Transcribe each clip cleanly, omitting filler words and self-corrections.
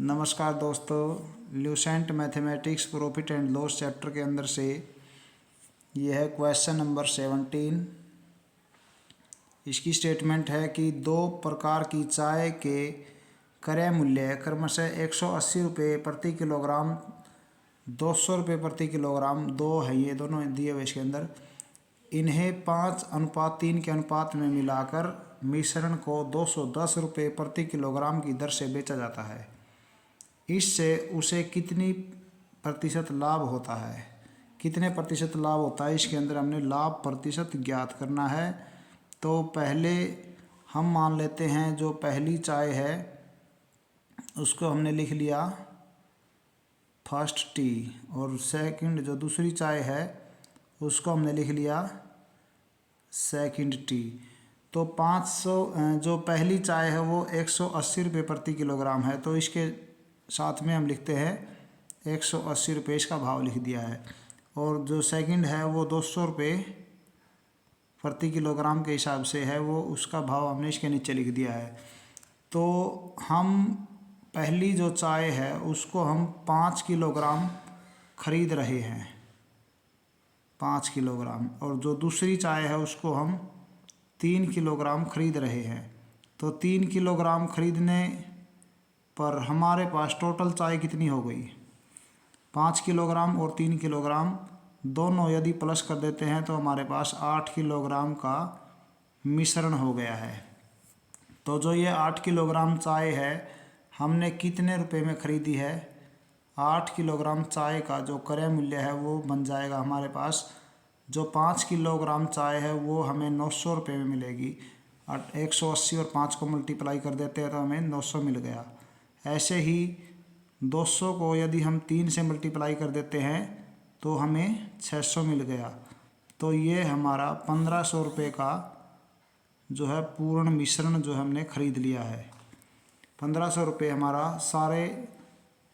नमस्कार दोस्तों, Lucent mathematics profit and loss chapter के अंदर से यह है क्वेश्चन नंबर 17। इसकी स्टेटमेंट है कि दो प्रकार की चाय के क्रय मूल्य क्रमशः 180 रुपये प्रति किलोग्राम, 200 रुपये प्रति किलोग्राम, दो है ये दोनों दिए हुए इसके अंदर। इन्हें 5:3 के अनुपात में मिलाकर मिश्रण को 210 रुपये प्रति किलोग्राम की दर से बेचा जाता है। इससे उसे कितनी प्रतिशत लाभ होता है, कितने प्रतिशत लाभ होता है, इसके अंदर हमने लाभ प्रतिशत ज्ञात करना है। तो पहले हम मान लेते हैं जो पहली चाय है उसको हमने लिख लिया फर्स्ट टी, और सेकंड जो दूसरी चाय है उसको हमने लिख लिया सेकंड टी। तो 500 जो पहली चाय है वो 180 रुपये प्रति किलोग्राम है, तो इसके साथ में हम लिखते हैं 180 रुपये, इसका भाव लिख दिया है। और जो सेकंड है वो 200 रुपये प्रति किलोग्राम के हिसाब से है, वो उसका भाव हमने इसके नीचे लिख दिया है। तो हम पहली जो चाय है उसको हम 5 किलोग्राम खरीद रहे हैं, 5 किलोग्राम, और जो दूसरी चाय है उसको हम 3 किलोग्राम खरीद रहे हैं। तो 3 किलोग्राम खरीदने पर हमारे पास टोटल चाय कितनी हो गई, 5 किलोग्राम और 3 किलोग्राम दोनों यदि प्लस कर देते हैं तो हमारे पास 8 किलोग्राम का मिश्रण हो गया है। तो जो ये 8 किलोग्राम चाय है हमने कितने रुपए में ख़रीदी है, 8 किलोग्राम चाय का जो क्रय मूल्य है वो बन जाएगा हमारे पास, जो 5 किलोग्राम चाय है वो हमें 900 रुपये में मिलेगी। 180 और 5 को मल्टीप्लाई कर देते हैं तो हमें 900 मिल गया। ऐसे ही 200 को यदि हम 3 से मल्टीप्लाई कर देते हैं तो हमें 600 मिल गया। तो ये हमारा 1500 रुपये का जो है पूर्ण मिश्रण जो हमने ख़रीद लिया है। 1500 रुपये हमारा सारे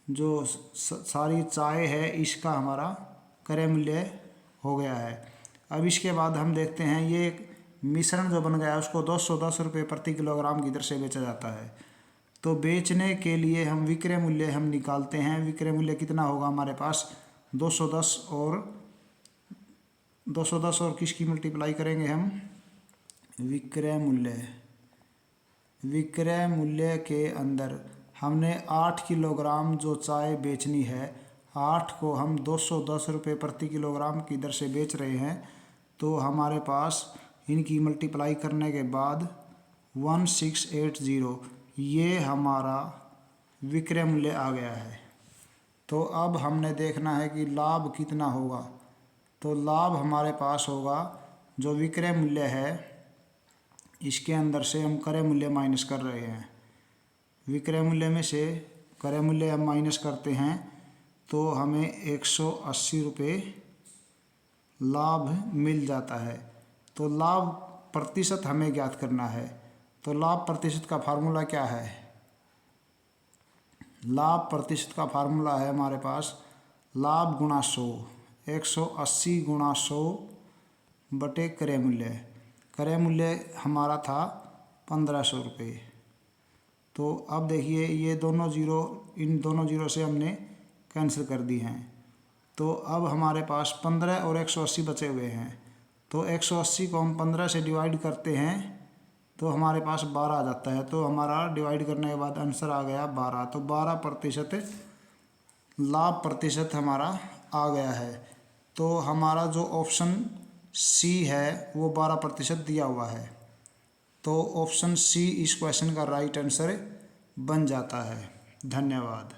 जो सारी चाय है इसका हमारा क्रय मूल्य हो गया है। अब इसके बाद हम देखते हैं ये मिश्रण जो बन गया है उसको 210 रुपये प्रति किलोग्राम की दर से बेचा जाता है। तो बेचने के लिए हम विक्रय मूल्य हम निकालते हैं। विक्रय मूल्य कितना होगा हमारे पास 210 और किसकी मल्टीप्लाई करेंगे हम, विक्रय मूल्य के अंदर हमने 8 किलोग्राम जो चाय बेचनी है, 8 को हम 210 रुपये प्रति किलोग्राम की दर से बेच रहे हैं। तो हमारे पास इनकी मल्टीप्लाई करने के बाद 1680 ये हमारा विक्रय मूल्य आ गया है। तो अब हमने देखना है कि लाभ कितना होगा। तो लाभ हमारे पास होगा जो विक्रय मूल्य है इसके अंदर से हम क्रय मूल्य माइनस कर रहे हैं, विक्रय मूल्य में से क्रय मूल्य हम माइनस करते हैं तो हमें 180 रुपये लाभ मिल जाता है। तो लाभ प्रतिशत हमें ज्ञात करना है। तो लाभ प्रतिशत का फार्मूला क्या है, लाभ प्रतिशत का फार्मूला है हमारे पास लाभ गुणा 100, 180 गुणा 100 बटे क्रय मूल्य। क्रय मूल्य हमारा था 1500 रुपये। तो अब देखिए ये दोनों जीरो, इन दोनों जीरो से हमने कैंसिल कर दी हैं। तो अब हमारे पास 15 और 180 बचे हुए हैं। तो 180 को हम 15 से डिवाइड करते हैं तो हमारे पास 12 आ जाता है। तो हमारा डिवाइड करने के बाद आंसर आ गया 12। तो 12% लाभ प्रतिशत हमारा आ गया है। तो हमारा जो ऑप्शन सी है वो 12% दिया हुआ है। तो ऑप्शन सी इस क्वेश्चन का राइट आंसर बन जाता है। धन्यवाद।